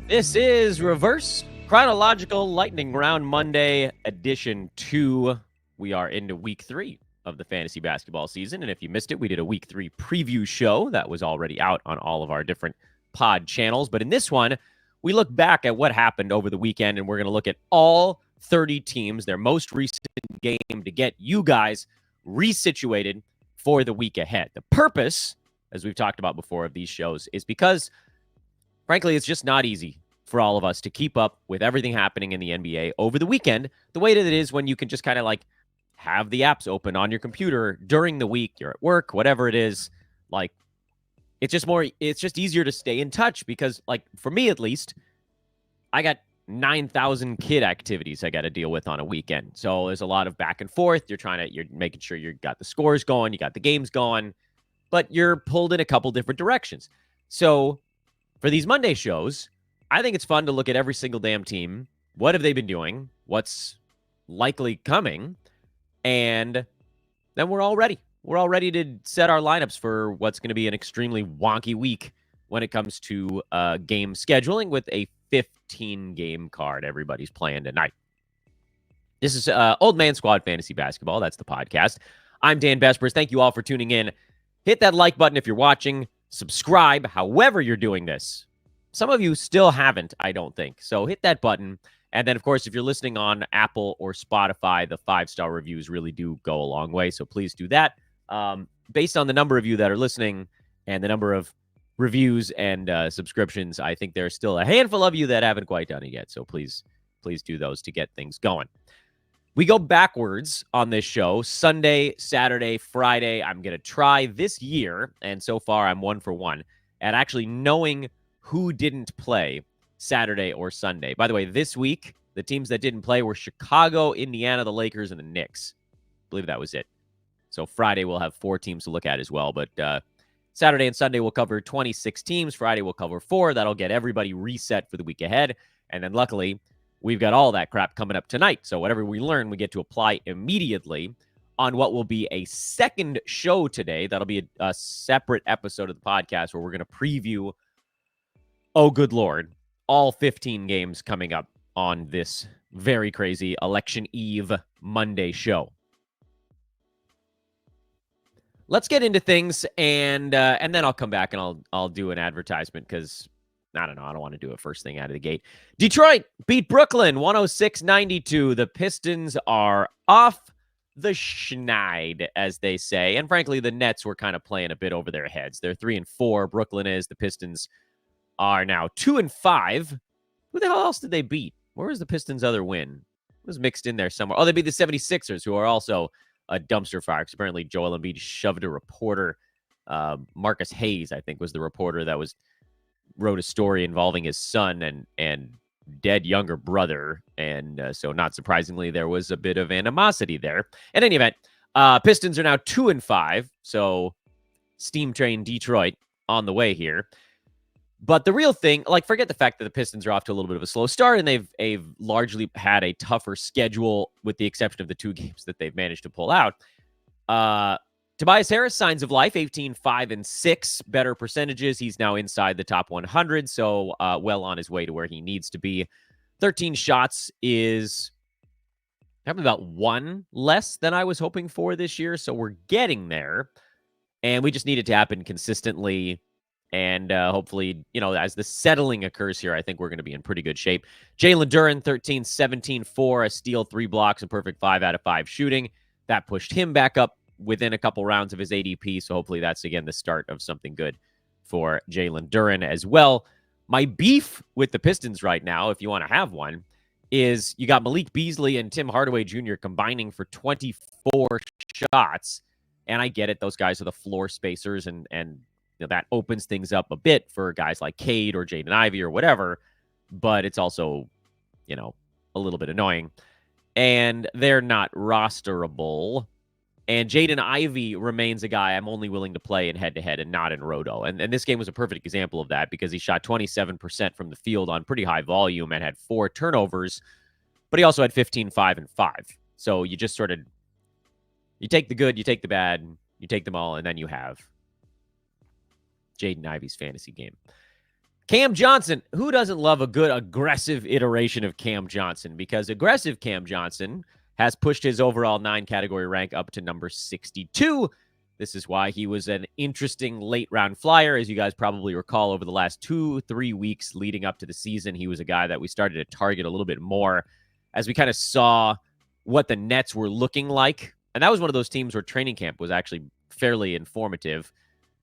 This is Reverse Chronological Lightning Round Monday Edition 2. We are into week 3 of the fantasy basketball season. And if you missed it, we did a week 3 preview show that was already out on all of our different pod channels. But in this one, we look back at what happened over the weekend, and we're going to look at all 30 teams, their most recent game, to get you guys resituated for the week ahead. The purpose, as we've talked about before, of these shows is because frankly, it's just not easy for all of us to keep up with everything happening in the NBA over the weekend the way that it is when you can just kind of like have the apps open on your computer during the week, you're at work, whatever it is. Like, it's just easier to stay in touch because, like, for me at least, I got 9,000 kid activities I got to deal with on a weekend. So there's a lot of back and forth. You're making sure you got the scores going, you got the games going, but you're pulled in a couple different directions. So for these Monday shows, I think it's fun to look at every single damn team. What have they been doing? What's likely coming? And then we're all ready. We're all ready to set our lineups for what's going to be an extremely wonky week when it comes to game scheduling with a 15-game card everybody's playing tonight. This is Old Man Squad Fantasy Basketball. That's the podcast. I'm Dan Vespers. Thank you all for tuning in. Hit that like button if you're watching. Subscribe, however you're doing this. Some of you still haven't, I don't think. So hit that button. And then, of course, if you're listening on Apple or Spotify, the 5-star reviews really do go a long way. So please do that. Based on the number of you that are listening and the number of reviews and subscriptions, I think there's still a handful of you that haven't quite done it yet. So please do those to get things going. We go backwards on this show. Sunday, Saturday, Friday. I'm going to try this year, and so far I'm 1 for 1, at actually knowing who didn't play Saturday or Sunday. By the way, this week, the teams that didn't play were Chicago, Indiana, the Lakers, and the Knicks. I believe that was it. So Friday we'll have 4 teams to look at as well. But Saturday and Sunday we'll cover 26 teams. Friday we'll cover 4. That'll get everybody reset for the week ahead. And then luckily, we've got all that crap coming up tonight. So whatever we learn, we get to apply immediately on what will be a second show today. That'll be a separate episode of the podcast where we're going to preview, oh, good Lord, all 15 games coming up on this very crazy Election Eve Monday show. Let's get into things, and then I'll come back and I'll do an advertisement because I don't know. I don't want to do it first thing out of the gate. Detroit beat Brooklyn 106-92. The Pistons are off the schneid, as they say. And frankly, the Nets were kind of playing a bit over their heads. They're 3-4. Brooklyn is. The Pistons are now 2-5. Who the hell else did they beat? Where was the Pistons' other win? It was mixed in there somewhere. Oh, they beat the 76ers, who are also a dumpster fire. Because apparently Joel Embiid shoved a reporter. Marcus Hayes, I think, was the reporter that wrote a story involving his son and dead younger brother. And so not surprisingly, there was a bit of animosity there. In any event, Pistons are now 2-5. So steam train Detroit on the way here. But the real thing, like, forget the fact that the Pistons are off to a little bit of a slow start, and they've largely had a tougher schedule with the exception of the 2 games that they've managed to pull out. Tobias Harris, signs of life, 18-5-6, better percentages. He's now inside the top 100, so well on his way to where he needs to be. 13 shots is probably about 1 less than I was hoping for this year, so we're getting there. And we just need it to happen consistently. And hopefully, as the settling occurs here, I think we're going to be in pretty good shape. Jalen Duren, 13-17-4, a steal, 3 blocks, and perfect 5 out of 5 shooting. That pushed him back up within a couple rounds of his ADP. So hopefully that's, again, the start of something good for Jalen Duren as well. My beef with the Pistons right now, if you want to have one, is you got Malik Beasley and Tim Hardaway Jr. combining for 24 shots. And I get it. Those guys are the floor spacers, and that opens things up a bit for guys like Cade or Jaden Ivey or whatever. But it's also, a little bit annoying. And they're not rosterable. And Jaden Ivey remains a guy I'm only willing to play in head-to-head and not in roto. And this game was a perfect example of that because he shot 27% from the field on pretty high volume and had 4 turnovers, but he also had 15, 5, and 5. So you just sort of, you take the good, you take the bad, you take them all, and then you have Jaden Ivey's fantasy game. Cam Johnson. Who doesn't love a good aggressive iteration of Cam Johnson? Because aggressive Cam Johnson has pushed his overall 9-category rank up to number 62. This is why he was an interesting late-round flyer. As you guys probably recall, over the last 2-3 weeks leading up to the season, he was a guy that we started to target a little bit more as we kind of saw what the Nets were looking like. And that was one of those teams where training camp was actually fairly informative.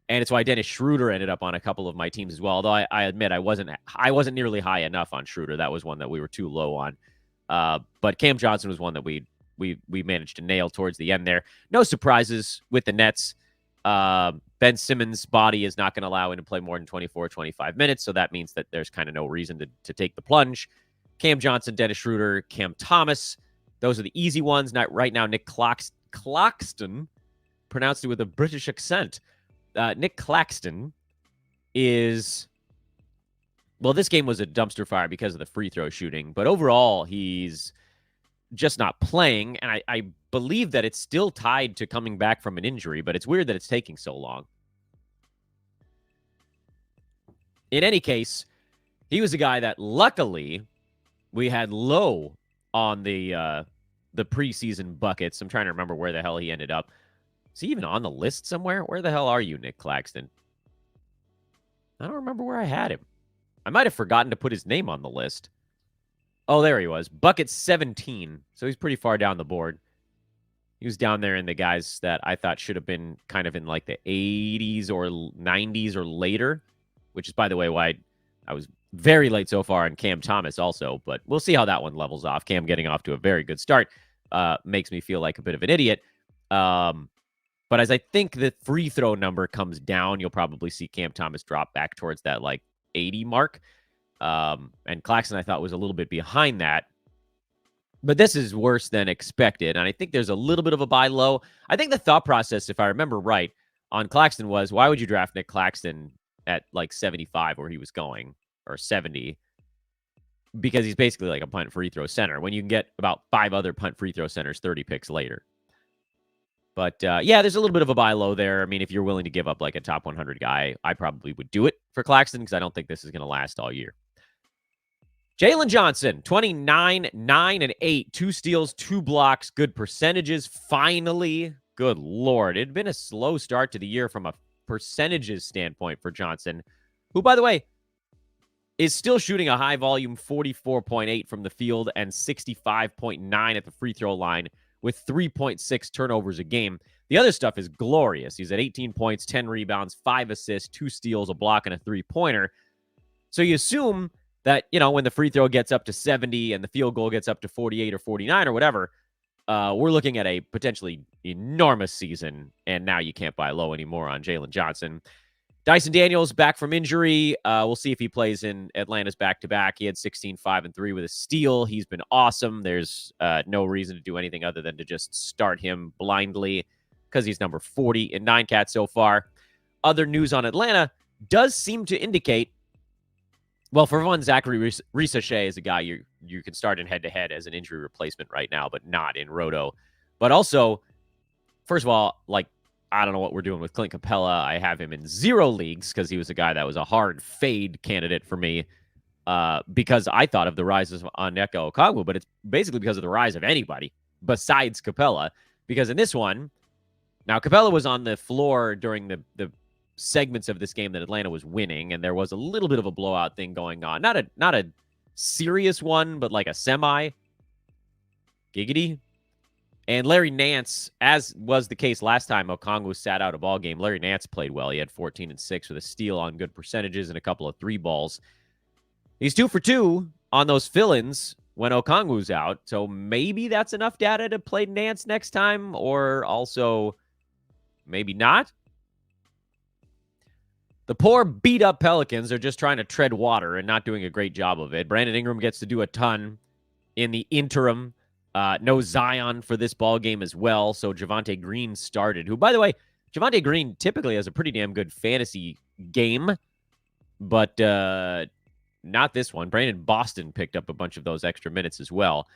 And it's why Dennis Schroeder ended up on a couple of my teams as well. Although I admit I wasn't nearly high enough on Schroeder. That was one that we were too low on. But Cam Johnson was one that we managed to nail towards the end there. No surprises with the Nets. Ben Simmons' body is not going to allow him to play more than 24, 25 minutes. So that means that there's kind of no reason to take the plunge. Cam Johnson, Dennis Schroeder, Cam Thomas. Those are the easy ones. Not right now, Nick Claxton, pronounced it with a British accent. Nick Claxton is, well, this game was a dumpster fire because of the free throw shooting, but overall, he's just not playing, and I believe that it's still tied to coming back from an injury, but it's weird that it's taking so long. In any case, he was a guy that luckily we had low on the preseason buckets. I'm trying to remember where the hell he ended up. Is he even on the list somewhere? Where the hell are you, Nick Claxton? I don't remember where I had him. I might have forgotten to put his name on the list. Oh, there he was. Bucket 17. So he's pretty far down the board. He was down there in the guys that I thought should have been kind of in like the 80s or 90s or later, which is, by the way, why I was very late so far on Cam Thomas also. But we'll see how that one levels off. Cam getting off to a very good start makes me feel like a bit of an idiot. But as I think the free throw number comes down, you'll probably see Cam Thomas drop back towards that like 80 mark. And Claxton, I thought, was a little bit behind that. But this is worse than expected. And I think there's a little bit of a buy low. I think the thought process, if I remember right, on Claxton was, why would you draft Nick Claxton at like 75 where he was going, or 70? Because he's basically like a punt free throw center when you can get about 5 other punt free throw centers 30 picks later. But, yeah, there's a little bit of a buy low there. I mean, if you're willing to give up like a top 100 guy, I probably would do it for Claxton because I don't think this is going to last all year. Jalen Johnson, 29, 9, and 8. 2 steals, 2 blocks, good percentages. Finally, good Lord. It had been a slow start to the year from a percentages standpoint for Johnson, who, by the way, is still shooting a high volume 44.8 from the field and 65.9 at the free throw line, with 3.6 turnovers a game. The other stuff is glorious. He's at 18 points, 10 rebounds, 5 assists, 2 steals, a block, and a 3-pointer. So you assume that, you know, when the free throw gets up to 70 and the field goal gets up to 48 or 49 or whatever, we're looking at a potentially enormous season, and now you can't buy low anymore on Jalen Johnson. Dyson Daniels back from injury. We'll see if he plays in Atlanta's back-to-back. He had 16, 5, and 3 with a steal. He's been awesome. There's no reason to do anything other than to just start him blindly because he's number 40 in 9-cat so far. Other news on Atlanta does seem to indicate, well, for one, Zachary Risachet is a guy you can start in head-to-head as an injury replacement right now, but not in Roto. But also, first of all, like, I don't know what we're doing with Clint Capella. I have him in 0 leagues because he was a guy that was a hard fade candidate for me because I thought of the rise of Onyeka Okongwu, but it's basically because of the rise of anybody besides Capella. Because in this one, now Capella was on the floor during the segments of this game that Atlanta was winning, and there was a little bit of a blowout thing going on. Not a serious one, but like a semi. Giggity. And Larry Nance, as was the case last time Okongwu sat out a ball game, Larry Nance played well. He had 14 and 6 with a steal on good percentages and a couple of 3 balls. He's 2 for 2 on those fill-ins when Okongwu's out. So maybe that's enough data to play Nance next time, or also maybe not. The poor beat-up Pelicans are just trying to tread water and not doing a great job of it. Brandon Ingram gets to do a ton in the interim. No Zion for this ball game as well. So Javonte Green started, who, by the way, Javonte Green typically has a pretty damn good fantasy game, but not this one. Brandon Boston picked up a bunch of those extra minutes as well.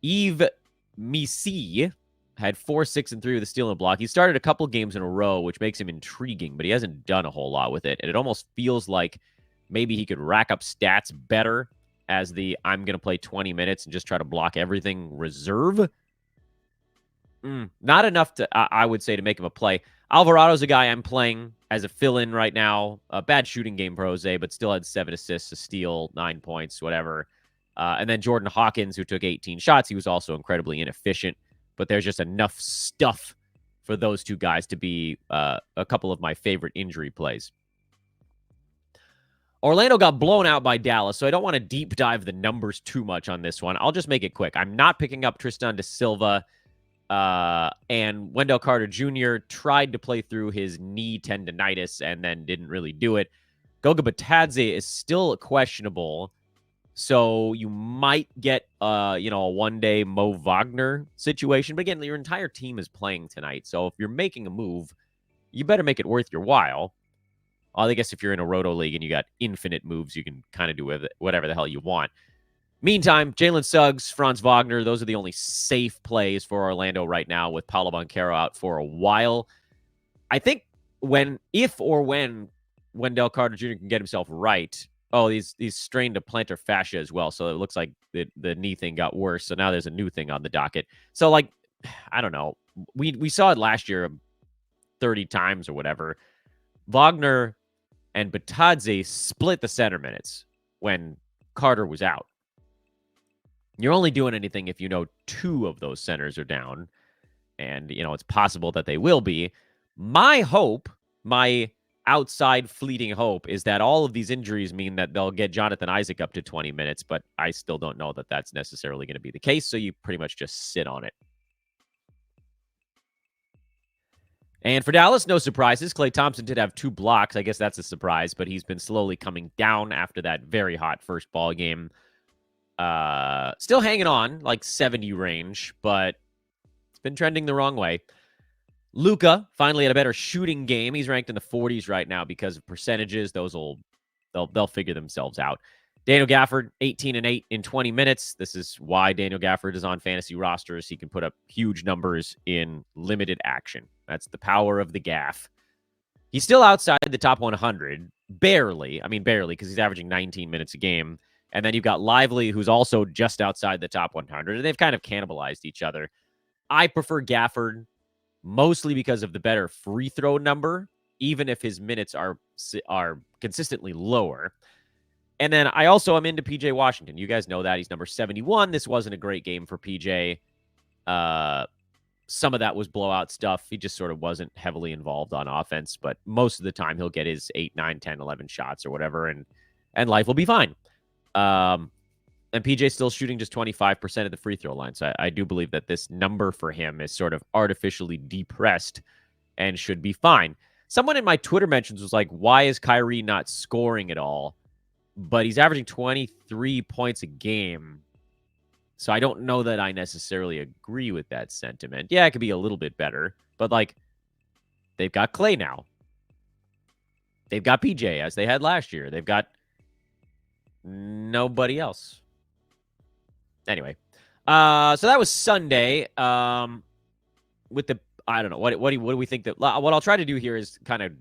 Yves Missi had 4, 6, and 3 with a steal and a block. He started a couple games in a row, which makes him intriguing, but he hasn't done a whole lot with it. And it almost feels like maybe he could rack up stats better as the I'm going to play 20 minutes and just try to block everything reserve. Not enough to, I would say, to make him a play. Alvarado's a guy I'm playing as a fill-in right now. A bad shooting game for Jose, but still had 7 assists, a steal, 9 points, whatever. And then Jordan Hawkins, who took 18 shots. He was also incredibly inefficient, but there's just enough stuff for those two guys to be a couple of my favorite injury plays. Orlando got blown out by Dallas, so I don't want to deep dive the numbers too much on this one. I'll just make it quick. I'm not picking up Tristan da Silva. And Wendell Carter Jr. tried to play through his knee tendonitis and then didn't really do it. Goga Batadze is still questionable, so you might get a one-day Mo Wagner situation. But again, your entire team is playing tonight, so if you're making a move, you better make it worth your while. I guess if you're in a roto league and you got infinite moves, you can kind of do with it whatever the hell you want. Meantime, Jalen Suggs, Franz Wagner, those are the only safe plays for Orlando right now with Paulo Banchero out for a while. I think if or when Wendell Carter Jr. can get himself right. Oh, he's strained a plantar fascia as well, so it looks like the knee thing got worse. So now there's a new thing on the docket. So, I don't know. We saw it last year 30 times or whatever. Wagner and Batadze split the center minutes when Carter was out. You're only doing anything if you know 2 of those centers are down, and it's possible that they will be. My hope, my outside fleeting hope, is that all of these injuries mean that they'll get Jonathan Isaac up to 20 minutes, but I still don't know that that's necessarily going to be the case, so you pretty much just sit on it. And for Dallas, no surprises. Klay Thompson did have 2 blocks. I guess that's a surprise, but he's been slowly coming down after that very hot first ball game. Still hanging on, 70 range, but it's been trending the wrong way. Luka finally had a better shooting game. He's ranked in the 40s right now because of percentages. They'll figure themselves out. Daniel Gafford, 18-8 in 20 minutes. This is why Daniel Gafford is on fantasy rosters. He can put up huge numbers in limited action. That's the power of the Gaff. He's still outside the top 100. Barely, because he's averaging 19 minutes a game. And then you've got Lively, who's also just outside the top 100. And they've kind of cannibalized each other. I prefer Gafford mostly because of the better free throw number, even if his minutes are consistently lower. And then I also am into PJ Washington. You guys know that. He's number 71. This wasn't a great game for PJ. Some of that was blowout stuff. He just sort of wasn't heavily involved on offense. But most of the time, he'll get his 8, 9, 10, 11 shots or whatever, and life will be fine. And PJ's still shooting just 25% of the free throw line. So I do believe that this number for him is sort of artificially depressed and should be fine. Someone in my Twitter mentions was like, why is Kyrie not scoring at all? But he's averaging 23 points a game. So I don't know that I necessarily agree with that sentiment. Yeah, it could be a little bit better. But, they've got Klay now. They've got PJ, as they had last year. They've got nobody else. Anyway. So that was Sunday. With the, I don't know. What do we think that, what I'll try to do here is kind of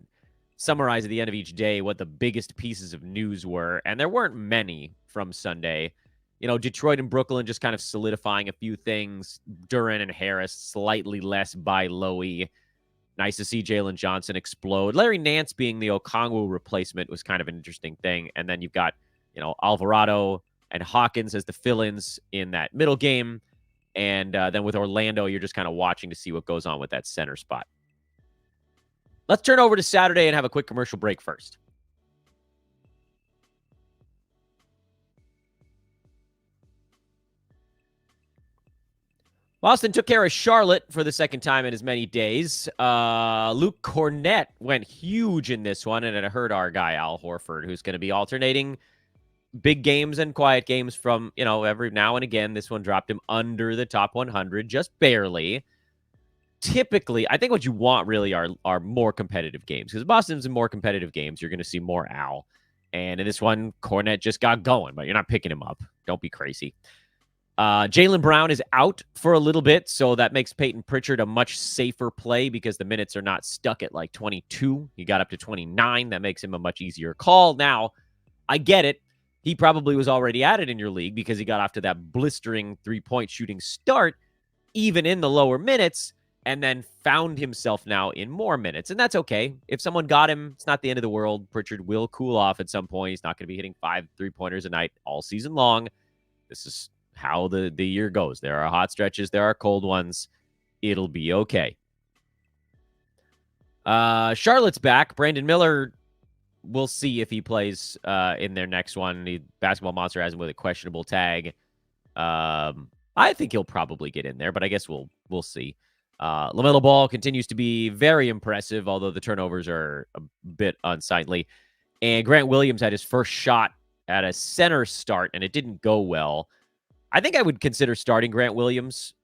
summarize at the end of each day what the biggest pieces of news were. And there weren't many from Sunday. Detroit and Brooklyn just kind of solidifying a few things. Duren and Harris slightly less by Lowy. Nice to see Jalen Johnson explode. Larry Nance being the Okongwu replacement was kind of an interesting thing. And then you've got, Alvarado and Hawkins as the fill-ins in that middle game. And then with Orlando, you're just kind of watching to see what goes on with that center spot. Let's turn over to Saturday and have a quick commercial break first. Boston took care of Charlotte for the second time in as many days. Luke Cornett went huge in this one, and it hurt our guy, Al Horford, who's going to be alternating big games and quiet games from, every now and again. This one dropped him under the top 100, just barely. Typically, I think what you want really are more competitive games, because Boston's in more competitive games, you're going to see more Al. And in this one, Cornett just got going, but you're not picking him up. Don't be crazy. Jaylen Brown is out for a little bit, so that makes Peyton Pritchard a much safer play because the minutes are not stuck at 22. He got up to 29. That makes him a much easier call. Now, I get it. He probably was already at it in your league because he got off to that blistering 3-point shooting start, even in the lower minutes, and then found himself now in more minutes. And that's okay. If someone got him, it's not the end of the world. Pritchard will cool off at some point. He's not going to be hitting 5 3-pointers a night all season long. This is how the year goes. There are hot stretches. There are cold ones. It'll be okay. Charlotte's back. Brandon Miller, we'll see if he plays in their next one. The Basketball Monster has him with a questionable tag. I think he'll probably get in there, but I guess we'll see. LaMelo Ball continues to be very impressive, although the turnovers are a bit unsightly. And Grant Williams had his first shot at a center start, and it didn't go well. I think I would consider starting Grant Williams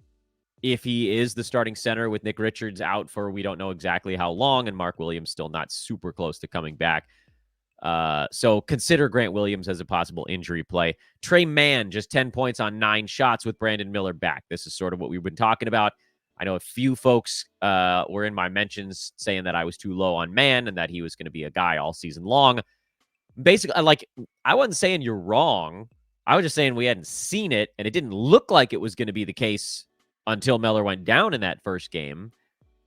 if he is the starting center with Nick Richards out for we don't know exactly how long, and Mark Williams still not super close to coming back. So consider Grant Williams as a possible injury play. Trey Mann, just 10 points on 9 shots with Brandon Miller back. This is sort of what we've been talking about. I know a few folks were in my mentions saying that I was too low on Mann and that he was going to be a guy all season long. Basically, I wasn't saying you're wrong. I was just saying we hadn't seen it, and it didn't look like it was going to be the case until Miller went down in that first game.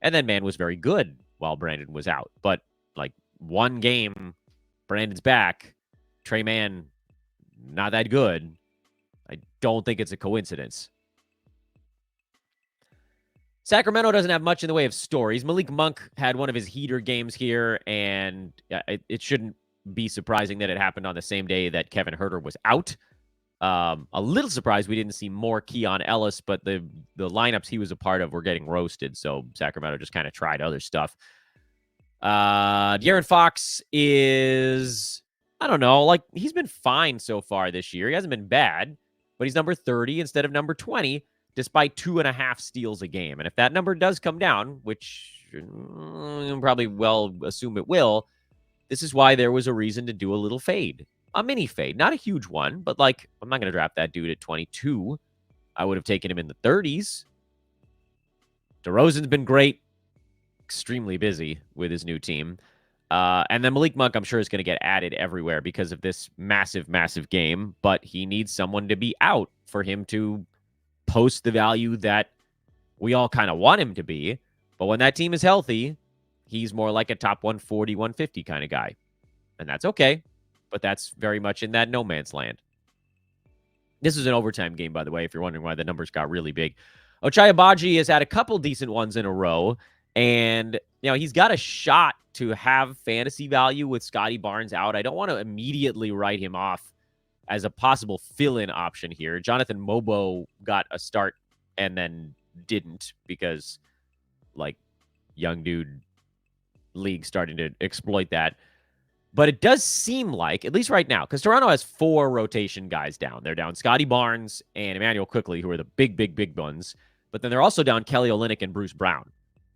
And then Mann was very good while Brandon was out. But like one game, Brandon's back. Trey Mann, not that good. I don't think it's a coincidence. Sacramento doesn't have much in the way of stories. Malik Monk had one of his heater games here, and it shouldn't be surprising that it happened on the same day that Kevin Huerter was out. A little surprised we didn't see more Keon Ellis, but the lineups he was a part of were getting roasted, so Sacramento just kind of tried other stuff. De'Aaron Fox is, I don't know, like he's been fine so far this year. He hasn't been bad, but he's number 30 instead of number 20, despite 2.5 steals a game. And if that number does come down, which probably well assume it will, this is why there was a reason to do a little fade. A mini fade, not a huge one, but like, I'm not going to draft that dude at 22. I would have taken him in the 30s. DeRozan's been great, extremely busy with his new team. And then Malik Monk, I'm sure, is going to get added everywhere because of this massive, massive game, but he needs someone to be out for him to post the value that we all kind of want him to be. But when that team is healthy, he's more like a top 140, 150 kind of guy. And that's okay. But that's very much in that no man's land. This is an overtime game, by the way, if you're wondering why the numbers got really big. Ochai Agbaji has had a couple decent ones in a row. And, you know, he's got a shot to have fantasy value with Scotty Barnes out. I don't want to immediately write him off as a possible fill-in option here. Jonathan Mobo got a start and then didn't because, like, young dude league starting to exploit that. But it does seem like, at least right now, because Toronto has 4 rotation guys down. They're down Scotty Barnes and Emmanuel Quickley, who are the big ones. But then they're also down Kelly Olynyk and Bruce Brown.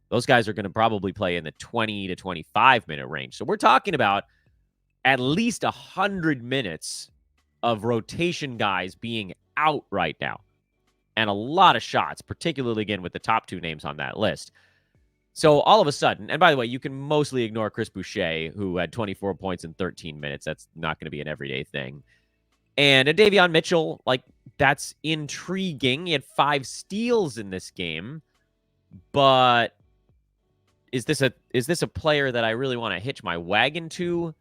Those guys are going to probably play in the 20 to 25-minute range. So we're talking about at least 100 minutes of rotation guys being out right now. And a lot of shots, particularly, again, with the top 2 names on that list. So all of a sudden, and by the way, you can mostly ignore Chris Boucher, who had 24 points in 13 minutes. That's not going to be an everyday thing. And Davion Mitchell, like, that's intriguing. He had 5 steals in this game. But is this a player that I really want to hitch my wagon to?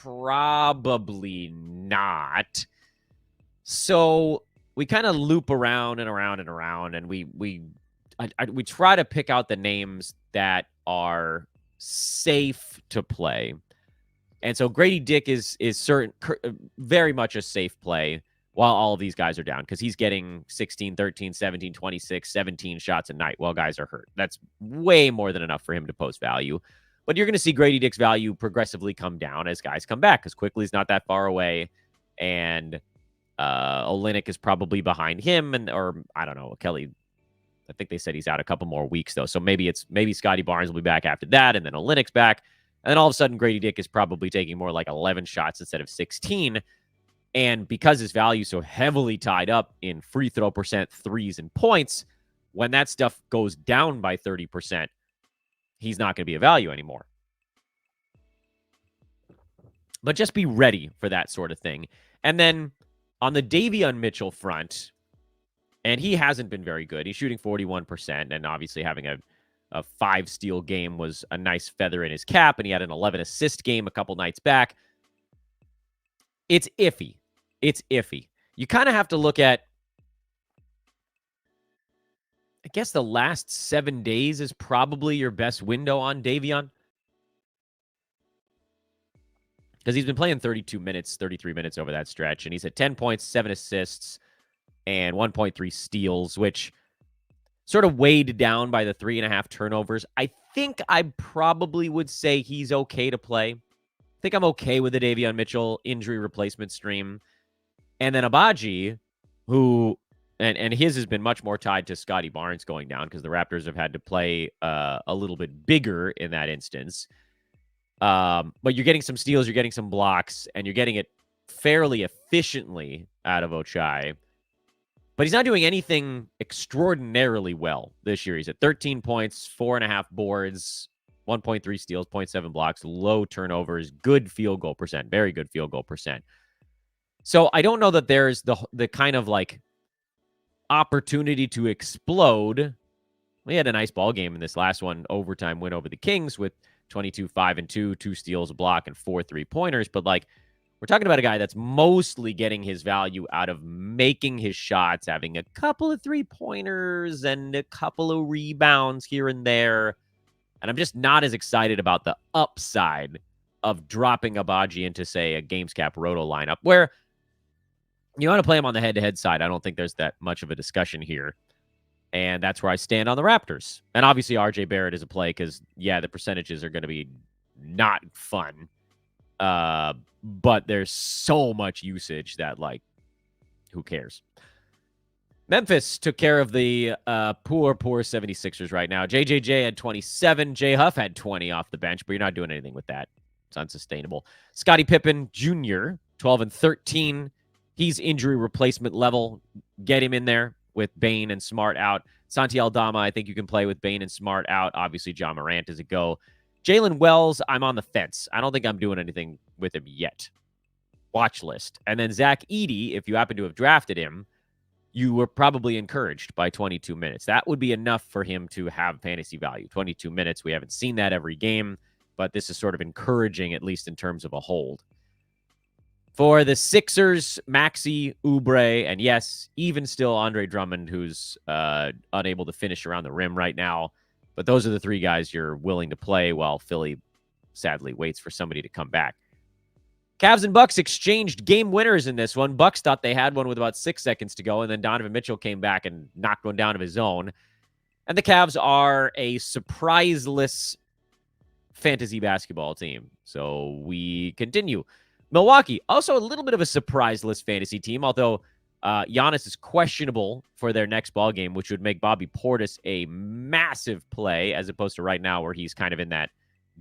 Probably not. So we kind of loop around and around and around, and we try to pick out the names that are safe to play. And so Grady Dick is very much a safe play while all of these guys are down because he's getting 16, 13, 17, 26, 17 shots a night while guys are hurt. That's way more than enough for him to post value. But you're going to see Grady Dick's value progressively come down as guys come back because Quickly's not that far away, and Olynyk is probably behind him, or I don't know, Kelly. I think they said he's out a couple more weeks though, so maybe Scotty Barnes will be back after that, and then Olynyk's back, and then all of a sudden Grady Dick is probably taking more like 11 shots instead of 16, and because his value is so heavily tied up in free throw percent, threes, and points, when that stuff goes down by 30%, he's not going to be a value anymore. but just be ready for that sort of thing. And then on the Davion Mitchell front, and he hasn't been very good. He's shooting 41%, and obviously having a 5-steal game was a nice feather in his cap, and he had an 11-assist game a couple nights back. It's iffy. It's iffy. You kind of have to look at, I guess the last 7 days is probably your best window on Davion. Because he's been playing 32 minutes, 33 minutes over that stretch, and he's at 10 points, 7 assists, and 1.3 steals, which sort of weighed down by the 3.5 turnovers. I think I probably would say he's okay to play. I think I'm okay with the Davion Mitchell injury replacement stream. And then Agbaji, who, and his has been much more tied to Scotty Barnes going down because the Raptors have had to play a little bit bigger in that instance. But you're getting some steals, you're getting some blocks, and you're getting it fairly efficiently out of Ochai. But he's not doing anything extraordinarily well this year. He's at 13 points, 4.5 boards, 1.3 steals, 0.7 blocks, low turnovers, good field goal percent, very good field goal percent. So I don't know that there's the kind of like opportunity to explode. We had a nice ball game in this last one, overtime win over the Kings with 22, 5 and 2, 2 steals, a block, and 4 3-pointers. But like, we're talking about a guy that's mostly getting his value out of making his shots, having a couple of 3-pointers and a couple of rebounds here and there. And I'm just not as excited about the upside of dropping Agbaji into, say, a GamesCap Roto lineup where you want to play him on the head-to-head side. I don't think there's that much of a discussion here. And that's where I stand on the Raptors. And obviously, RJ Barrett is a play because, yeah, the percentages are going to be not fun. But there's so much usage that, like, who cares? Memphis took care of the poor 76ers right now. JJJ had 27. J Huff had 20 off the bench, but you're not doing anything with that. It's unsustainable. Scottie Pippen Jr., 12 and 13. He's injury replacement level. Get him in there with Bane and Smart out. Santi Aldama, I think you can play with Bane and Smart out. Obviously, John Morant is a go. Jalen Wells, I'm on the fence. I don't think I'm doing anything with him yet. Watch list. And then Zach Edey, if you happen to have drafted him, you were probably encouraged by 22 minutes. That would be enough for him to have fantasy value. 22 minutes, we haven't seen that every game, but this is sort of encouraging, at least in terms of a hold. For the Sixers, Maxey, Oubre, and yes, even still Andre Drummond, who's unable to finish around the rim right now. But those are the 3 guys you're willing to play while Philly sadly waits for somebody to come back. Cavs and Bucks exchanged game winners in this one. Bucks thought they had one with about 6 seconds to go, and then Donovan Mitchell came back and knocked one down of his own. And the Cavs are a surpriseless fantasy basketball team. So we continue. Milwaukee, also a little bit of a surpriseless fantasy team, although Giannis is questionable for their next ball game, which would make Bobby Portis a massive play as opposed to right now where he's kind of in that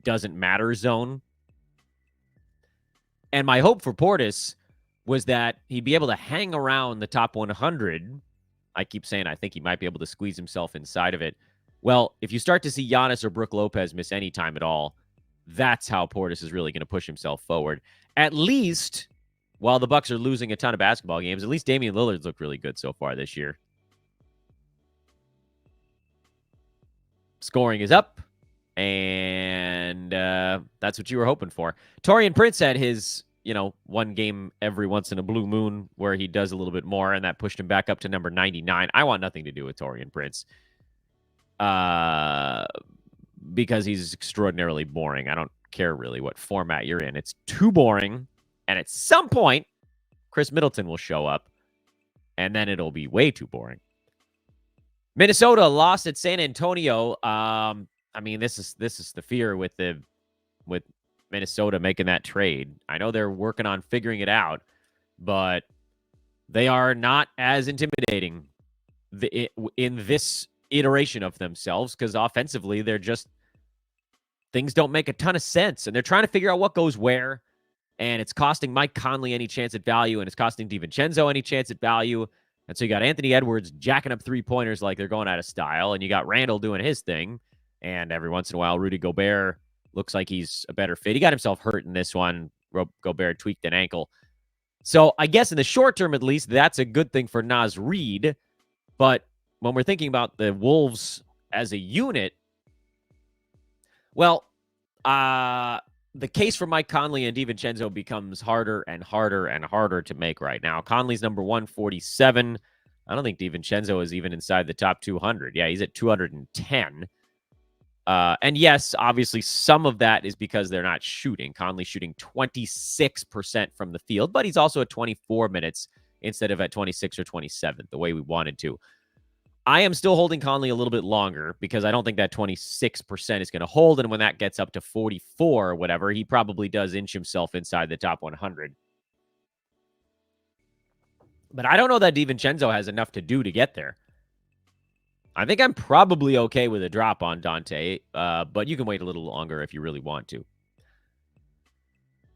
doesn't matter zone. And my hope for Portis was that he'd be able to hang around the top 100. I keep saying I think he might be able to squeeze himself inside of it. Well, if you start to see Giannis or Brook Lopez miss any time at all, that's how Portis is really going to push himself forward. At least, while the Bucks are losing a ton of basketball games, at least Damian Lillard's looked really good so far this year. Scoring is up, and that's what you were hoping for. Taurean Prince had his, one game every once in a blue moon where he does a little bit more, and that pushed him back up to number 99. I want nothing to do with Taurean Prince because he's extraordinarily boring. I don't care really what format you're in. It's too boring, and at some point, Chris Middleton will show up, and then it'll be way too boring. Minnesota lost at San Antonio. This is the fear with Minnesota making that trade. I know they're working on figuring it out, but they are not as intimidating in this iteration of themselves because offensively things don't make a ton of sense, and they're trying to figure out what goes where, and it's costing Mike Conley any chance at value, and it's costing DiVincenzo any chance at value. And so you got Anthony Edwards jacking up 3-pointers like they're going out of style, and you got Randall doing his thing, and every once in a while Rudy Gobert looks like he's a better fit. He got himself hurt in this one. Gobert tweaked an ankle. So I guess in the short term, at least, that's a good thing for Naz Reid. But when we're thinking about the Wolves as a unit, well, the case for Mike Conley and DiVincenzo becomes harder and harder and harder to make right now. Conley's number 147. I don't think DiVincenzo is even inside the top 200. Yeah, he's at 210. And yes, obviously, some of that is because they're not shooting. Conley's shooting 26% from the field, but he's also at 24 minutes instead of at 26 or 27, the way we wanted to. I am still holding Conley a little bit longer because I don't think that 26% is going to hold. And when that gets up to 44 or whatever, he probably does inch himself inside the top 100. But I don't know that DiVincenzo has enough to do to get there. I think I'm probably okay with a drop on Dante, but you can wait a little longer if you really want to.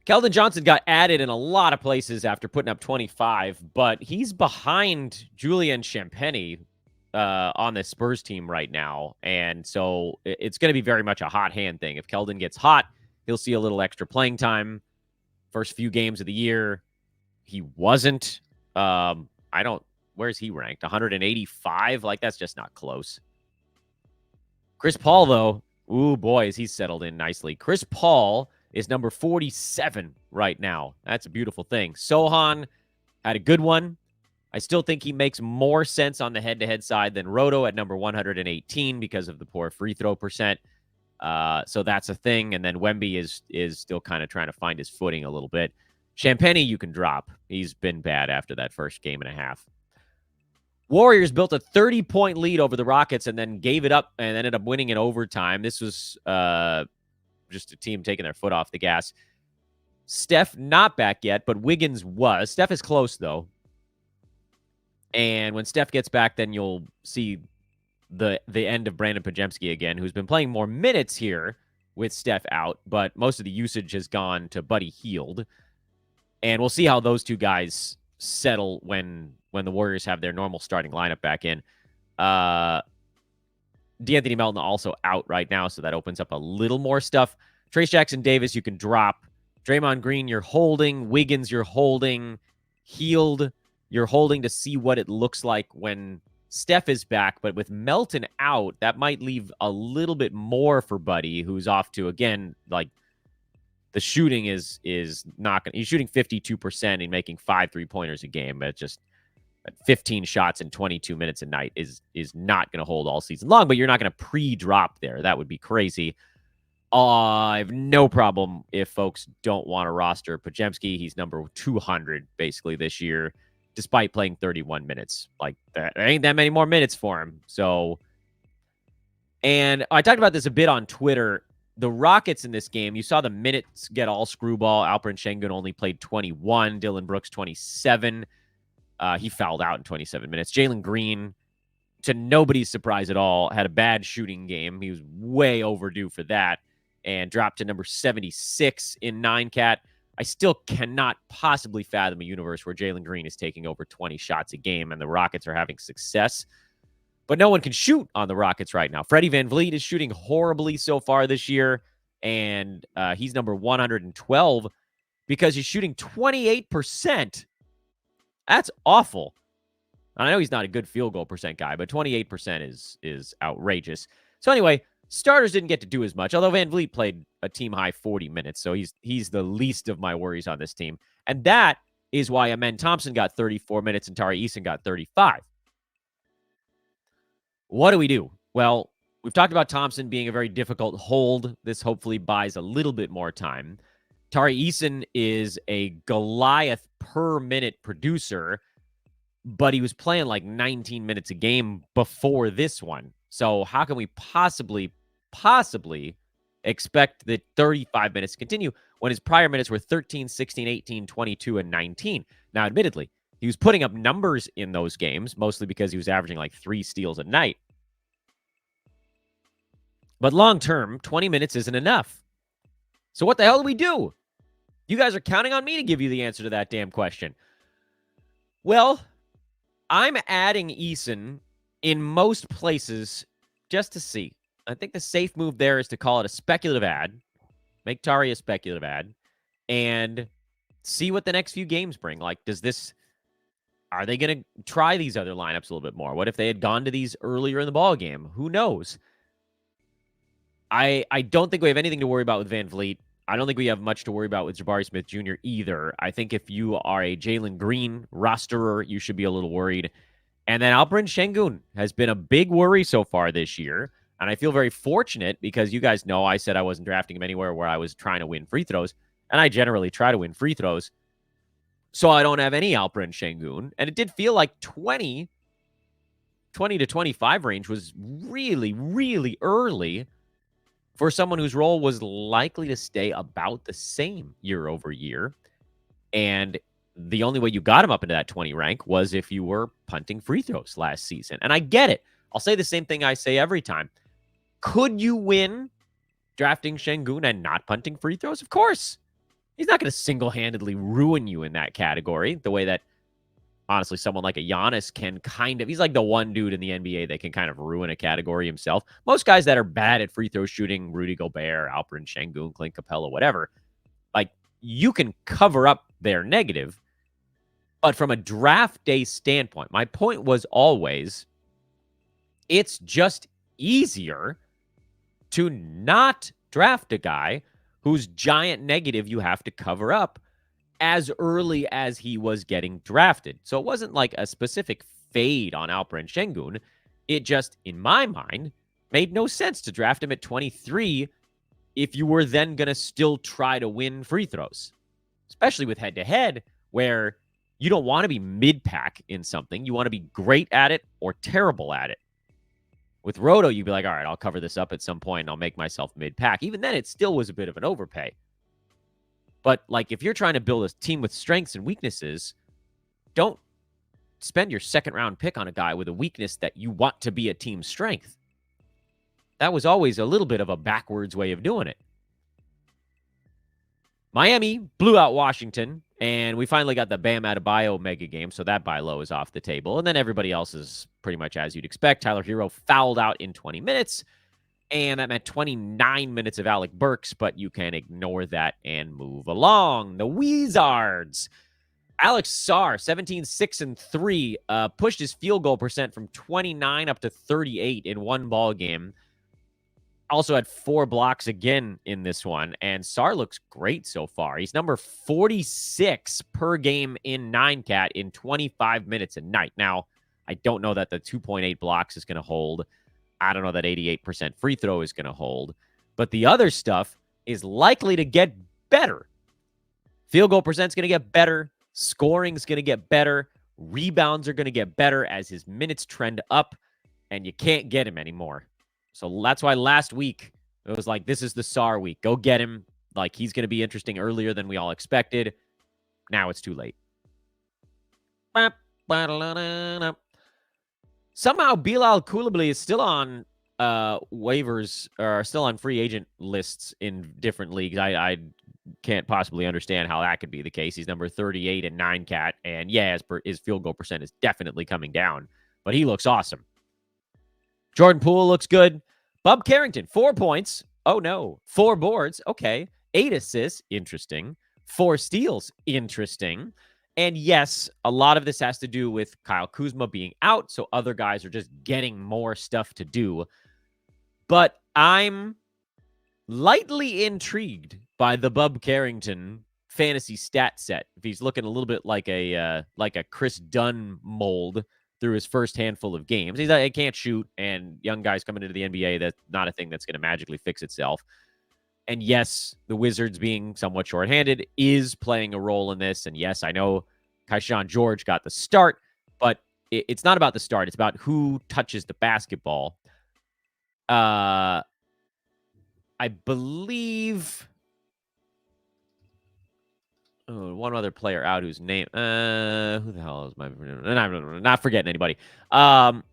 Keldon Johnson got added in a lot of places after putting up 25, but he's behind Julian Champagny on the Spurs team right now. And so it's going to be very much a hot hand thing. If Keldon gets hot, he'll see a little extra playing time. First few games of the year, he wasn't. Where's he ranked? 185? Like, that's just not close. Chris Paul, though, ooh, boy, is he settled in nicely. Chris Paul is number 47 right now. That's a beautiful thing. Sohan had a good one. I still think he makes more sense on the head-to-head side than Roto at number 118 because of the poor free throw percent. So that's a thing. And then Wemby is still kind of trying to find his footing a little bit. Champagny, you can drop. He's been bad after that first game and a half. Warriors built a 30-point lead over the Rockets and then gave it up and ended up winning in overtime. This was just a team taking their foot off the gas. Steph not back yet, but Wiggins was. Steph is close, though. And when Steph gets back, then you'll see the end of Brandon Podziemski again, who's been playing more minutes here with Steph out, but most of the usage has gone to Buddy Hield. And we'll see how those two guys settle when the Warriors have their normal starting lineup back in. DeAnthony Melton also out right now, so that opens up a little more stuff. Trayce Jackson-Davis, you can drop. Draymond Green, you're holding. Wiggins, you're holding. Hield, you're holding to see what it looks like when Steph is back. But with Melton out, that might leave a little bit more for Buddy, who's off to, again, like, the shooting is not going to... He's shooting 52% and making 5 3-pointers a game. But just 15 shots in 22 minutes a night is not going to hold all season long. But you're not going to pre-drop there. That would be crazy. I have no problem if folks don't want to roster Podziemski. He's number 200 basically this year, despite playing 31 minutes. Like, there ain't that many more minutes for him. So, and I talked about this a bit on Twitter. The Rockets in this game, you saw the minutes get all screwball. Alperen Şengün only played 21. Dillon Brooks, 27. He fouled out in 27 minutes. Jalen Green, to nobody's surprise at all, had a bad shooting game. He was way overdue for that and dropped to number 76 in 9-cat. I still cannot possibly fathom a universe where Jalen Green is taking over 20 shots a game and the Rockets are having success. But no one can shoot on the Rockets right now. Freddie VanVleet is shooting horribly so far this year, and he's number 112 because he's shooting 28%. That's awful. I know he's not a good field goal percent guy, but 28% is outrageous. So anyway, starters didn't get to do as much, although VanVleet played a team-high 40 minutes, so he's the least of my worries on this team. And that is why Amen Thompson got 34 minutes and Tari Eason got 35. What do we do? Well, we've talked about Thompson being a very difficult hold. This hopefully buys a little bit more time. Tari Eason is a Goliath per minute producer, but he was playing like 19 minutes a game before this one. So how can we possibly expect the 35 minutes to continue when his prior minutes were 13, 16, 18, 22, and 19? Now, admittedly, he was putting up numbers in those games, mostly because he was averaging like 3 steals a night. But long-term, 20 minutes isn't enough. So what the hell do we do? You guys are counting on me to give you the answer to that damn question. Well, I'm adding Eason in most places just to see. I think the safe move there is to call it a speculative ad. Make Tari a speculative ad. and see what the next few games bring. Like, are they going to try these other lineups a little bit more? What if they had gone to these earlier in the ball game? Who knows? I don't think we have anything to worry about with Van Vliet. I don't think we have much to worry about with Jabari Smith Jr. either. I think if you are a Jalen Green rosterer, you should be a little worried. And then Alperen Şengün has been a big worry so far this year. And I feel very fortunate because you guys know I said I wasn't drafting him anywhere where I was trying to win free throws. And I generally try to win free throws. So I don't have any Alperen Şengün. And it did feel like 20 to 25 range was really, really early for someone whose role was likely to stay about the same year over year. And the only way you got him up into that 20 rank was if you were punting free throws last season. And I get it. I'll say the same thing I say every time. Could you win drafting Şengün and not punting free throws? Of course. He's not going to single-handedly ruin you in that category the way that, honestly, someone like a Giannis can kind of. He's like the one dude in the NBA that can kind of ruin a category himself. Most guys that are bad at free throw shooting, Rudy Gobert, Alperen Şengün, Clint Capella, whatever, like, you can cover up their negative. But from a draft day standpoint, my point was always it's just easier to not draft a guy whose giant negative you have to cover up as early as he was getting drafted. So it wasn't like a specific fade on Alperen Şengün. It just, in my mind, made no sense to draft him at 23 if you were then going to still try to win free throws, especially with head-to-head, where you don't want to be mid-pack in something. You want to be great at it or terrible at it. With Roto, you'd be like, all right, I'll cover this up at some point and I'll make myself mid-pack. Even then, it still was a bit of an overpay. But, like, if you're trying to build a team with strengths and weaknesses, don't spend your second-round pick on a guy with a weakness that you want to be a team strength. That was always a little bit of a backwards way of doing it. Miami blew out Washington, and we finally got the Bam Adebayo mega game, so that buy low is off the table. And then everybody else is pretty much as you'd expect. Tyler Hero fouled out in 20 minutes, and that meant 29 minutes of Alec Burks, but you can ignore that and move along. The Wizards. Alex Sarr, 17, 6, and 3, pushed his field goal percent from 29 up to 38 in one ball game. Also had 4 blocks again in this one, and Sarr looks great so far. He's number 46 per game in 9-cat in 25 minutes a night. Now, I don't know that the 2.8 blocks is going to hold. I don't know that 88% free throw is going to hold. But the other stuff is likely to get better. Field goal percent is going to get better. Scoring is going to get better. Rebounds are going to get better as his minutes trend up, and you can't get him anymore. So that's why last week it was like, this is the Sarr week. Go get him. Like, he's going to be interesting earlier than we all expected. Now it's too late. Somehow Bilal Coulibaly is still on waivers, or still on free agent lists in different leagues. I can't possibly understand how that could be the case. He's number 38 in 9-cat, and yeah, his field goal percent is definitely coming down, but he looks awesome. Jordan Poole looks good. Bub Carrington, 4 points. Oh, no. 4 boards. Okay. 8 assists. Interesting. 4 steals. Interesting. And yes, a lot of this has to do with Kyle Kuzma being out, so other guys are just getting more stuff to do. But I'm lightly intrigued by the Bub Carrington fantasy stat set. If he's looking a little bit like a Chris Dunn mold through his first handful of games. He can't shoot, and young guys coming into the NBA, that's not a thing that's going to magically fix itself. And yes, the Wizards being somewhat shorthanded is playing a role in this. And yes, I know Kaishan George got the start, but it's not about the start. It's about who touches the basketball. I believe one other player out whose name, who the hell is my, I'm not forgetting anybody. I'm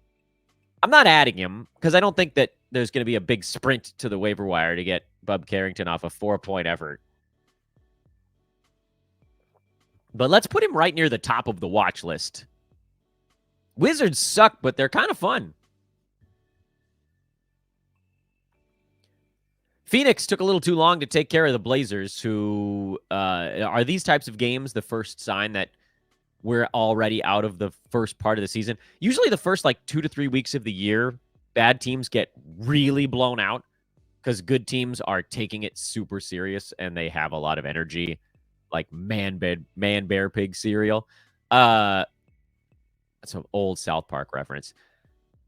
not adding him because I don't think that there's going to be a big sprint to the waiver wire to get Bub Carrington off a 4-point effort. But let's put him right near the top of the watch list. Wizards suck, but they're kind of fun. Phoenix took a little too long to take care of the Blazers, who are these types of games the first sign that we're already out of the first part of the season. Usually the first 2 to 3 weeks of the year, bad teams get really blown out because good teams are taking it super serious and they have a lot of energy, like man bear pig cereal. That's an old South Park reference.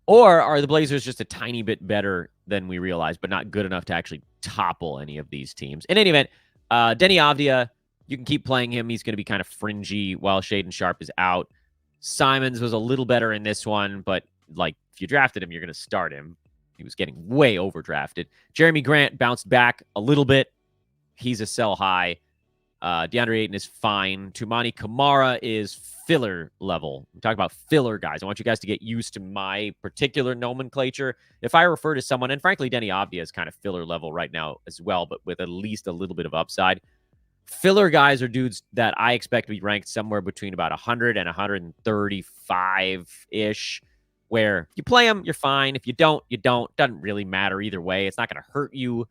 Or are the Blazers just a tiny bit better than we realized, but not good enough to actually topple any of these teams? In any event, Denny Avdia, you can keep playing him. He's going to be kind of fringy while Shaden Sharp is out. Simons was a little better in this one, but if you drafted him, you're going to start him. He was getting way overdrafted. Jeremy Grant bounced back a little bit. He's a sell high. DeAndre Ayton is fine. Tumani Kamara is filler level. We talk about filler guys. I want you guys to get used to my particular nomenclature. If I refer to someone, and frankly, Denny Avdia is kind of filler level right now as well, but with at least a little bit of upside. Filler guys are dudes that I expect to be ranked somewhere between about 100 and 135-ish, where you play them, you're fine. If you don't, you don't. Doesn't really matter either way. It's not going to hurt you.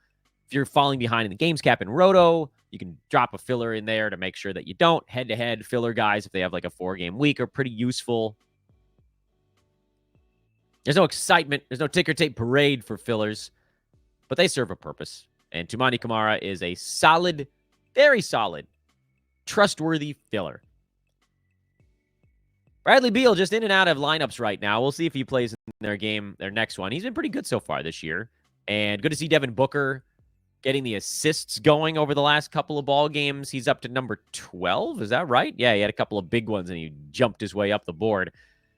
If you're falling behind in the games cap and roto, you can drop a filler in there to make sure that you don't. Head-to-head filler guys, if they have a 4-game week, are pretty useful. There's no excitement. There's no ticker tape parade for fillers, but they serve a purpose. And Tumani Kamara is a solid, very solid, trustworthy filler. Bradley Beal just in and out of lineups right now. We'll see if he plays in their next one. He's been pretty good so far this year. And good to see Devin Booker getting the assists going over the last couple of ball games. He's up to number 12. Is that right? Yeah, he had a couple of big ones and he jumped his way up the board.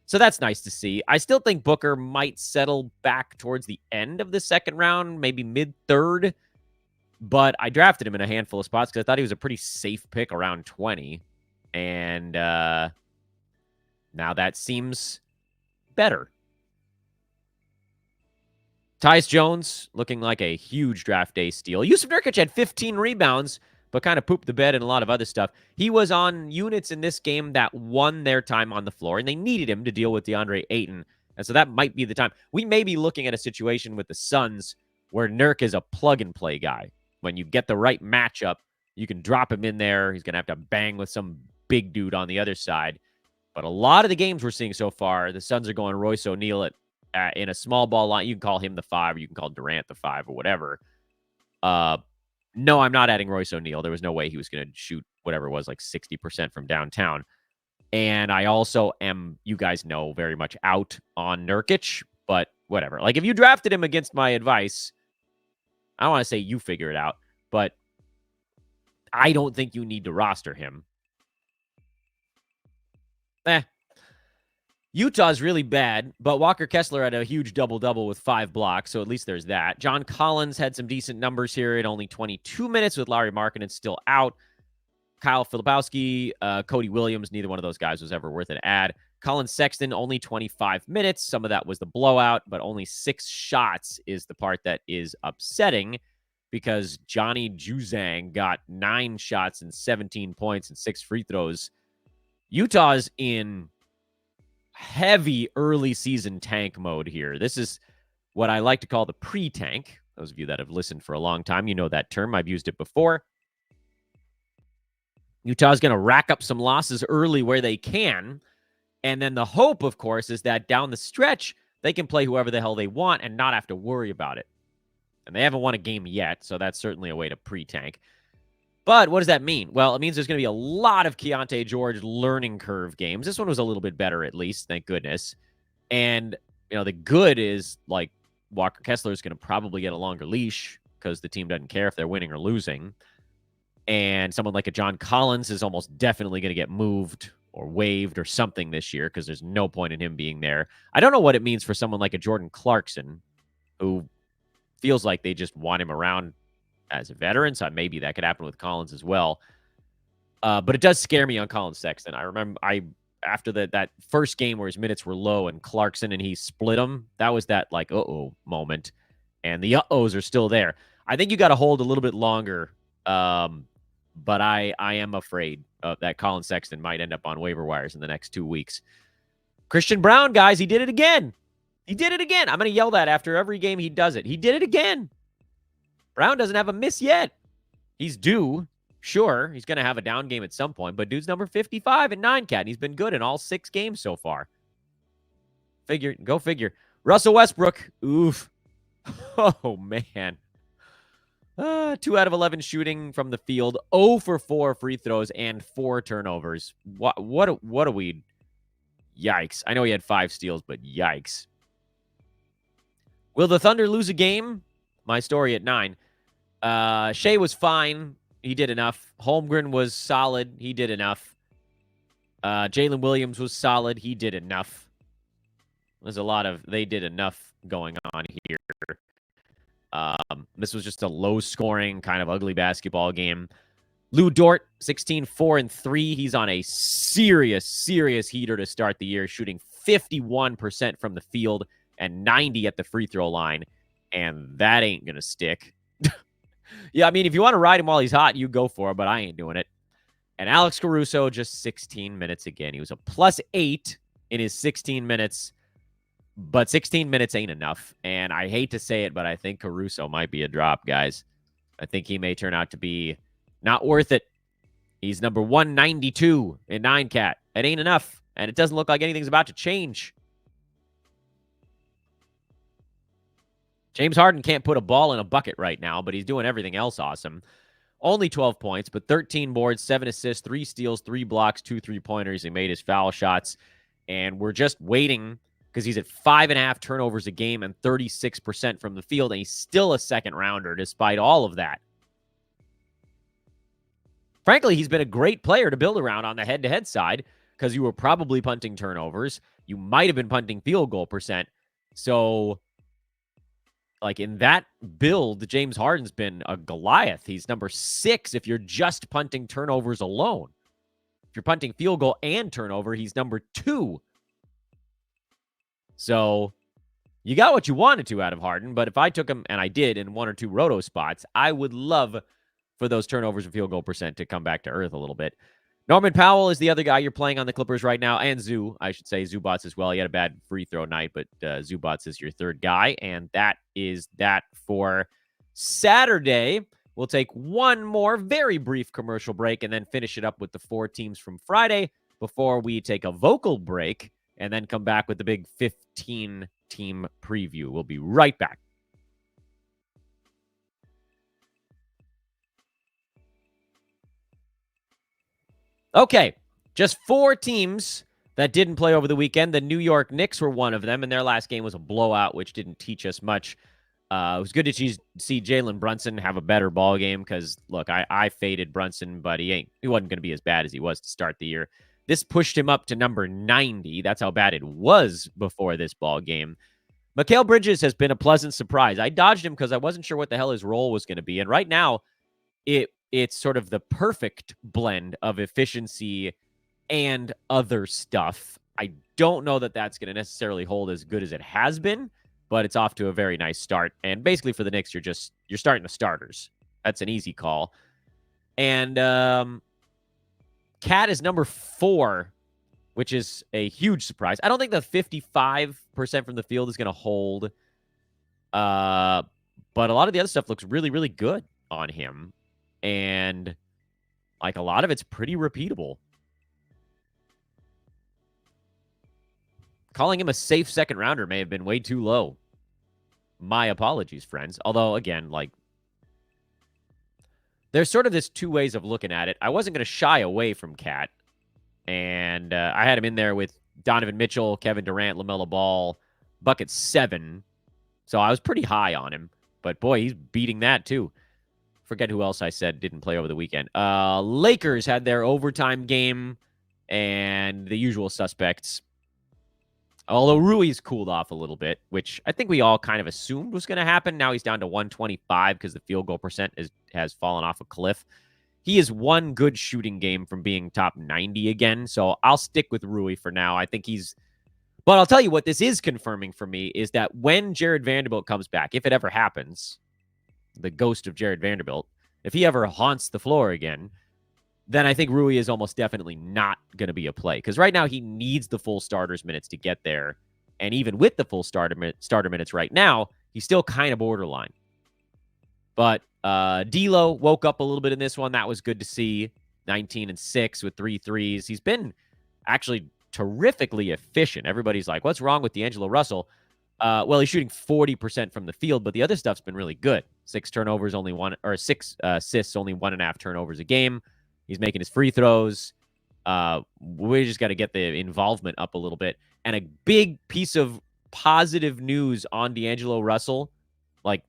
So that's nice to see. I still think Booker might settle back towards the end of the second round, maybe mid-third. But I drafted him in a handful of spots because I thought he was a pretty safe pick around 20. And now that seems better. Tyus Jones looking like a huge draft day steal. Yusuf Nurkic had 15 rebounds, but kind of pooped the bed and a lot of other stuff. He was on units in this game that won their time on the floor, and they needed him to deal with DeAndre Ayton. And so that might be the time. We may be looking at a situation with the Suns where Nurk is a plug-and-play guy. When you get the right matchup, you can drop him in there. He's going to have to bang with some big dude on the other side. But a lot of the games we're seeing so far, the Suns are going Royce O'Neal in a small ball line. You can call him the 5, or you can call Durant the 5, or whatever. No, I'm not adding Royce O'Neal. There was no way he was going to shoot whatever it was, 60% from downtown. And I also am, you guys know, very much out on Nurkic, but whatever. If you drafted him against my advice, I don't want to say you figure it out, but I don't think you need to roster him. Utah's really bad, but Walker Kessler had a huge double-double with 5 blocks, so at least there's that. John Collins had some decent numbers here in only 22 minutes with Lauri Markkanen still out. Kyle Filipowski, Cody Williams, neither one of those guys was ever worth an ad. Colin Sexton, only 25 minutes. Some of that was the blowout, but only 6 shots is the part that is upsetting because Johnny Juzang got 9 shots and 17 points and 6 free throws. Utah's in heavy early season tank mode here. This is what I like to call the pre-tank. Those of you that have listened for a long time, you know that term. I've used it before. Utah's going to rack up some losses early where they can. And then the hope, of course, is that down the stretch, they can play whoever the hell they want and not have to worry about it. And they haven't won a game yet, so that's certainly a way to pre-tank. But what does that mean? Well, it means there's going to be a lot of Keontae George learning curve games. This one was a little bit better, at least, thank goodness. And, the good is, Walker Kessler is going to probably get a longer leash because the team doesn't care if they're winning or losing. And someone like a John Collins is almost definitely going to get moved or waived or something this year because there's no point in him being there. I don't know what it means for someone like a Jordan Clarkson, who feels like they just want him around as a veteran, so maybe that could happen with Collins as well. But it does scare me on Colin Sexton. I remember after that first game where his minutes were low and Clarkson and he split them, that was that uh-oh moment. And the uh-ohs are still there. I think you got to hold a little bit longer. But I am afraid that Colin Sexton might end up on waiver wires in the next 2 weeks. Christian Brown, guys, he did it again. He did it again. I'm going to yell that after every game he does it. He did it again. Brown doesn't have a miss yet. He's due. Sure, he's going to have a down game at some point, but dude's number 55 at 9-cat, and he's been good in all 6 games so far. Go figure. Russell Westbrook. Oof. Oh, man. 2 out of 11 shooting from the field, 0 for 4 free throws, and 4 turnovers. What are we? Yikes. I know he had 5 steals, but yikes. Will the Thunder lose a game? My story at 9. Shea was fine. He did enough. Holmgren was solid. He did enough. Jalen Williams was solid. He did enough. There's a lot of they did enough going on here. This was just a low-scoring, kind of ugly basketball game. Lou Dort, 16, 4, and 3. He's on a serious heater to start the year, shooting 51% from the field and 90 at the free throw line. And that ain't going to stick. Yeah, I mean, if you want to ride him while he's hot, you go for it, but I ain't doing it. And Alex Caruso, just 16 minutes again. He was a +8 in his 16 minutes. But 16 minutes ain't enough. And I hate to say it, but I think Caruso might be a drop, guys. I think he may turn out to be not worth it. He's number 192 in 9-cat. It ain't enough. And it doesn't look like anything's about to change. James Harden can't put a ball in a bucket right now, but he's doing everything else awesome. Only 12 points, but 13 boards, 7 assists, 3 steals, 3 blocks, 2 3-pointers. He made his foul shots. And we're just waiting because he's at 5.5 turnovers a game and 36% from the field, and he's still a second rounder despite all of that. Frankly, he's been a great player to build around on the head-to-head side because you were probably punting turnovers. You might have been punting field goal percent. So, like in that build, James Harden's been a Goliath. He's number 6 if you're just punting turnovers alone. If you're punting field goal and turnover, he's number 2. So you got what you wanted to out of Harden, but if I took him, and I did in 1 or 2 roto spots, I would love for those turnovers and field goal percent to come back to earth a little bit. Norman Powell is the other guy you're playing on the Clippers right now, and I should say Zubats as well. He had a bad free throw night, but Zubats is your third guy, and that is that for Saturday. We'll take one more very brief commercial break and then finish it up with the 4 teams from Friday before we take a vocal break and then come back with the big 15-team preview. We'll be right back. Okay, just 4 teams that didn't play over the weekend. The New York Knicks were one of them, and their last game was a blowout, which didn't teach us much. It was good to see Jalen Brunson have a better ball game because, look, I faded Brunson, but he wasn't going to be as bad as he was to start the year. This pushed him up to number 90. That's how bad it was before this ball game. Mikal Bridges has been a pleasant surprise. I dodged him because I wasn't sure what the hell his role was going to be. And right now, it's sort of the perfect blend of efficiency and other stuff. I don't know that that's going to necessarily hold as good as it has been, but it's off to a very nice start. And basically for the Knicks, you're starting the starters. That's an easy call. And Cat is number 4, which is a huge surprise. I don't think the 55% from the field is going to hold. But a lot of the other stuff looks really, really good on him. And like a lot of it's pretty repeatable. Calling him a safe second rounder may have been way too low. My apologies, friends. Although, again, like, there's sort of this 2 ways of looking at it. I wasn't going to shy away from Cat. And I had him in there with Donovan Mitchell, Kevin Durant, LaMelo Ball, bucket 7. So I was pretty high on him. But, boy, he's beating that, too. Forget who else I said didn't play over the weekend. Lakers had their overtime game. And the usual suspects. Although Rui's cooled off a little bit, which I think we all kind of assumed was going to happen. Now he's down to 125 because the field goal percent has fallen off a cliff. He is one good shooting game from being top 90 again, so I'll stick with Rui for now. I think he's... But I'll tell you what this is confirming for me is that when Jared Vanderbilt comes back, if it ever happens, the ghost of Jared Vanderbilt, if he ever haunts the floor again, then I think Rui is almost definitely not going to be a play. Because right now he needs the full starters minutes to get there. And even with the full starter minutes right now, he's still kind of borderline. But D'Lo woke up a little bit in this one. That was good to see. 19 and 6 with 3 threes. He's been actually terrifically efficient. Everybody's like, what's wrong with D'Angelo Russell? Well, he's shooting 40% from the field, but the other stuff's been really good. 6 turnovers, only one, or 6 assists, only 1.5 turnovers a game. He's making his free throws. We just got to get the involvement up a little bit. And a big piece of positive news on D'Angelo Russell, like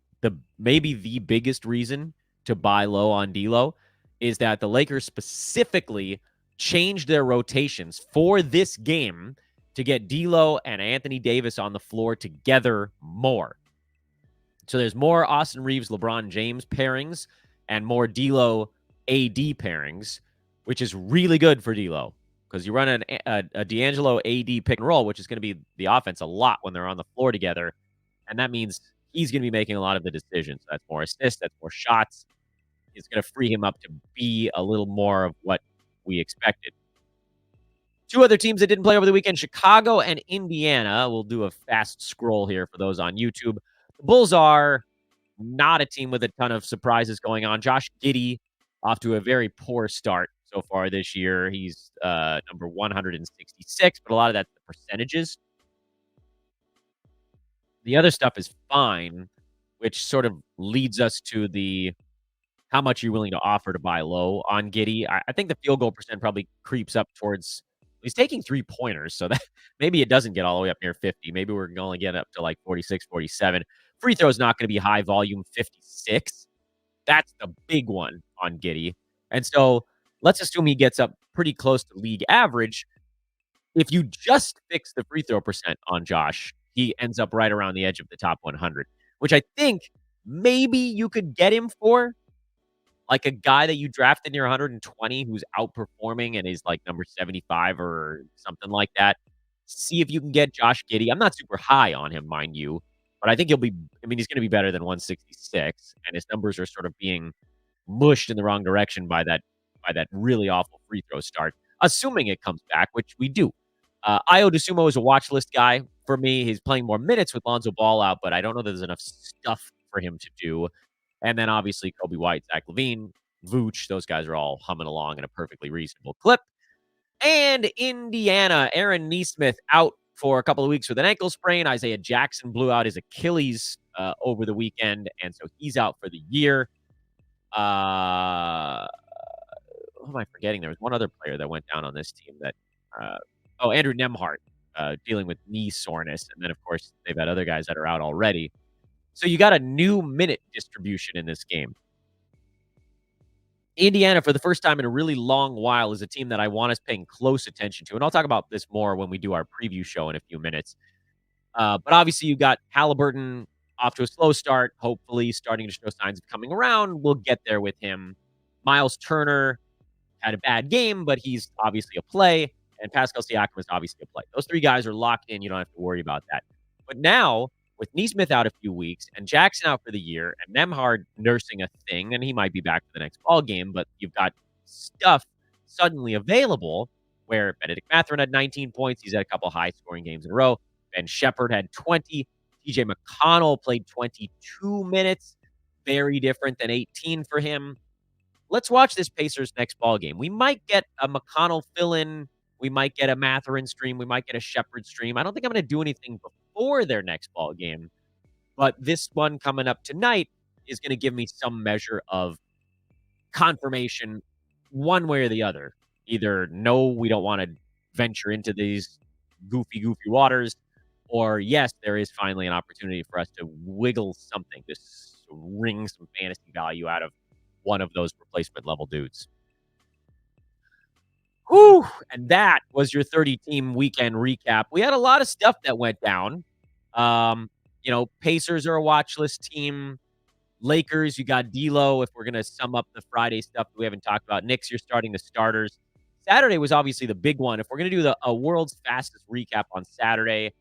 maybe the biggest reason to buy low on D'Lo, is that the Lakers specifically changed their rotations for this game to get D'Lo and Anthony Davis on the floor together more. So there's more Austin Reeves, LeBron James pairings and more D'Lo AD pairings, which is really good for D'Lo because you run a D'Angelo AD pick and roll, which is going to be the offense a lot when they're on the floor together. And that means he's going to be making a lot of the decisions. That's more assists, that's more shots. It's going to free him up to be a little more of what we expected. Two other teams that didn't play over the weekend, Chicago and Indiana. We'll do a fast scroll here for those on YouTube. The Bulls are not a team with a ton of surprises going on. Josh Giddey off to a very poor start so far this year. He's number 166, but a lot of that's the percentages. The other stuff is fine, which sort of leads us to the how much you're willing to offer to buy low on Giddey. I think the field goal percent probably creeps up towards he's taking 3-pointers, so that maybe it doesn't get all the way up near 50. Maybe we're going to get up to like 46, 47. Free throw is not going to be high volume 56. That's the big one on Giddey. And so let's assume he gets up pretty close to league average. If you just fix the free throw percent on Josh, he ends up right around the edge of the top 100, which I think maybe you could get him for like a guy that you drafted near 120 who's outperforming and is like number 75 or something like that. See if you can get Josh Giddey. I'm not super high on him, mind you, but I think he'll be, I mean, he's going to be better than 166, and his numbers are sort of being mushed in the wrong direction by that really awful free throw start, assuming it comes back, which we do. Io DeSumo is a watch list guy for me. He's playing more minutes with Lonzo Ball out, but I don't know that there's enough stuff for him to do. And then obviously Kobe White, Zach LaVine, Vooch, those guys are all humming along in a perfectly reasonable clip. And Indiana, Aaron Nesmith out for a couple of weeks with an ankle sprain. Isaiah Jackson blew out his Achilles over the weekend, and so he's out for the year. Who am I forgetting? There was one other player that went down on this team that, Andrew Nemhart, dealing with knee soreness. And then, of course, they've had other guys that are out already. So you got a new minute distribution in this game. Indiana, for the first time in a really long while, is a team that I want us paying close attention to. And I'll talk about this more when we do our preview show in a few minutes. But obviously, you got Halliburton off to a slow start, hopefully starting to show signs of coming around. We'll get there with him. Miles Turner had a bad game, but he's obviously a play. And Pascal Siakam is obviously a play. Those three guys are locked in. You don't have to worry about that. But now, with Nesmith out a few weeks and Jackson out for the year and Nemhard nursing a thing, and he might be back for the next ball game, but you've got stuff suddenly available where Benedict Mathurin had 19 points. He's had a couple high-scoring games in a row. Ben Shepherd had 20. TJ McConnell played 22 minutes. Very different than 18 for him. Let's watch this Pacers next ball game. We might get a McConnell fill-in. We might get a Mathurin stream. We might get a Shepherd stream. I don't think I'm going to do anything before their next ball game. But this one coming up tonight is going to give me some measure of confirmation one way or the other. Either no, we don't want to venture into these goofy waters, or yes, there is finally an opportunity for us to wiggle something, just wring some fantasy value out of one of those replacement level dudes. Whew, and that was your 30-team weekend recap. We had a lot of stuff that went down. Pacers are a watch list team. Lakers, you got D'Lo. If we're going to sum up the Friday stuff we haven't talked about. Knicks, you're starting the starters. Saturday was obviously the big one. If we're going to do a world's fastest recap on Saturday,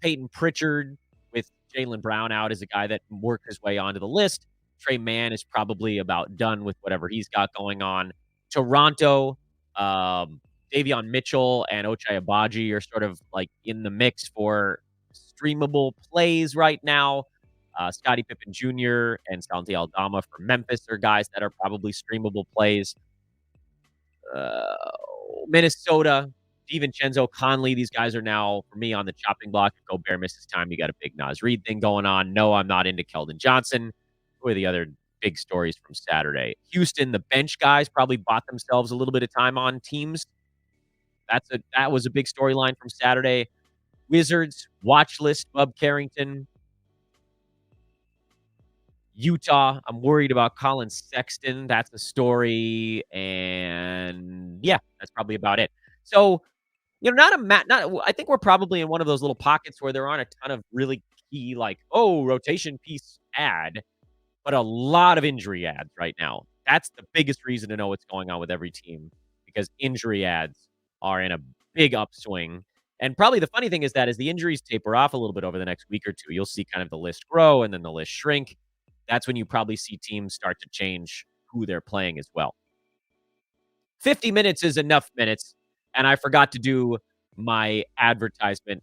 Peyton Pritchard with Jaylen Brown out is a guy that worked his way onto the list. Trey Mann is probably about done with whatever he's got going on. Toronto, Davion Mitchell and Ochai Agbaji are sort of like in the mix for streamable plays right now. Scottie Pippen Jr. and Santi Aldama for Memphis are guys that are probably streamable plays. Uh, Minnesota, DiVincenzo, Conley, these guys are now, for me, on the chopping block. If Gobert misses time, you got a big Nas Reed thing going on. No, I'm not into Keldon Johnson. Who are the other big stories from Saturday? Houston, the bench guys probably bought themselves a little bit of time on teams. That was a big storyline from Saturday. Wizards, watch list, Bub Carrington. Utah, I'm worried about Colin Sexton. That's a story. And yeah, that's probably about it. So, not I think we're probably in one of those little pockets where there aren't a ton of really key, like, oh, rotation piece ad, but a lot of injury ads right now. That's the biggest reason to know what's going on with every team, because injury ads are in a big upswing. And probably the funny thing is that as the injuries taper off a little bit over the next week or two, you'll see kind of the list grow and then the list shrink. That's when you probably see teams start to change who they're playing as well. 50 minutes is enough minutes, and I forgot to do my advertisement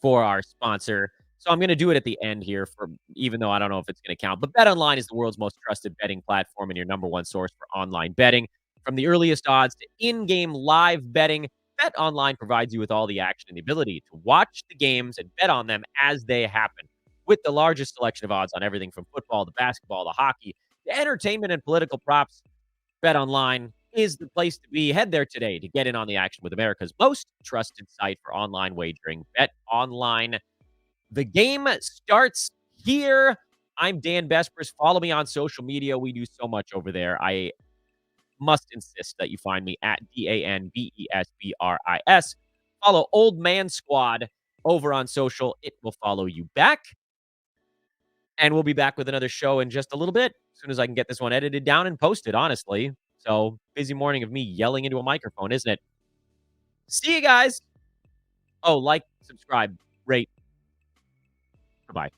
for our sponsor. So I'm going to do it at the end here, for even though I don't know if it's going to count. But BetOnline is the world's most trusted betting platform and your number one source for online betting. From the earliest odds to in-game live betting, BetOnline provides you with all the action and the ability to watch the games and bet on them as they happen. With the largest selection of odds on everything from football to basketball to hockey to entertainment and political props, BetOnline is the place to be. Head there today to get in on the action with America's most trusted site for online wagering. BetOnline. The game starts here. I'm Dan Bespris. Follow me on social media. We do so much over there. I must insist that you find me at DanBesbris. Follow Old Man Squad over on social. It will follow you back. And we'll be back with another show in just a little bit, as soon as I can get this one edited down and posted, honestly. So, busy morning of me yelling into a microphone, isn't it? See you guys. Oh, like, subscribe, rate. Goodbye.